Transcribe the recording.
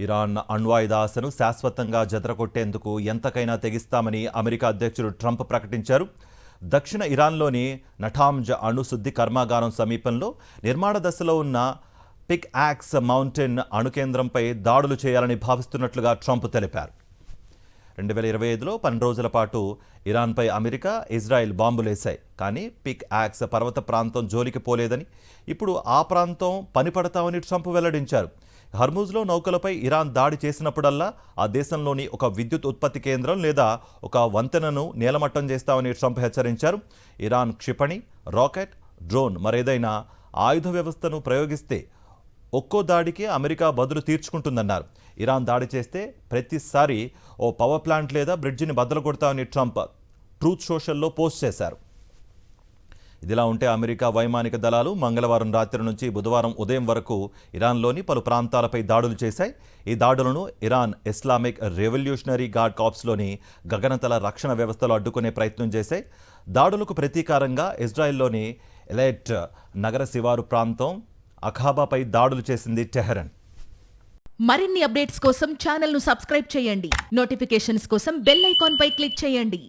Iran అణ్వాయుధ ఆశను శాశ్వతంగా జదరగొట్టేందుకు ఎంతకైనా తెగిస్తామని అమెరికా అధ్యక్షుడు ట్రంప్ ప్రకటించారు. దక్షిణ ఇరాన్లోని నటాంజ్ అణు శుద్ధి కర్మాగారం సమీపంలో నిర్మాణ దశలో ఉన్న పిక్ యాక్స్ మౌంటైన్ అణు కేంద్రంపై దాడులు చేయాలని భావిస్తున్నట్లుగా ట్రంప్ తెలిపారు. 2025లో 12 రోజుల పాటు ఇరాన్పై అమెరికా, ఇజ్రాయెల్ బాంబులేశాయి. కానీ పిక్ యాక్స్ పర్వత ప్రాంతం జోలికి పోలేదని, ఇప్పుడు ఆ ప్రాంతం పనిపడతామని ట్రంప్ వెల్లడించారు. హర్ముజ్లో నౌకలపై ఇరాన్ దాడి చేసినప్పుడల్లా ఆ దేశంలోని ఒక విద్యుత్ ఉత్పత్తి కేంద్రం లేదా ఒక వంతెనను నేలమట్టం చేస్తామని ట్రంప్ హెచ్చరించారు. ఇరాన్ క్షిపణి, రాకెట్, డ్రోన్ మరేదైనా ఆయుధ వ్యవస్థను ప్రయోగిస్తే ఒక్కో దాడికి అమెరికా బదులు తీర్చుకుంటుందన్నారు. ఇరాన్ దాడి చేస్తే ప్రతిసారి ఓ పవర్ ప్లాంట్ లేదా బ్రిడ్జిని బద్దలు కొడతామని ట్రంప్ ట్రూత్ సోషల్లో పోస్ట్ చేశారు. ఇదిలా ఉంటే అమెరికా వైమానిక దళాలు మంగళవారం రాత్రి నుంచి బుధవారం ఉదయం వరకు ఇరాన్లోని పలు ప్రాంతాలపై దాడులు చేశాయి. ఈ దాడులను ఇరాన్ ఇస్లామిక్ రెవల్యూషనరీ గార్డ్ కార్ప్స్లోని గగనతల రక్షణ వ్యవస్థలో అడ్డుకునే ప్రయత్నం చేశాయి. దాడులకు ప్రతీకారంగా ఇజ్రాయెల్లోని ఎలైట్ నగర శివారు ప్రాంతం అఖాబాపై దాడులు చేసింది టెహరాన్. మరిన్ని అప్డేట్స్ కోసం ఛానల్ను సబ్స్క్రైబ్ చేయండి. నోటిఫికేషన్స్ కోసం బెల్ ఐకాన్ పై క్లిక్ చేయండి.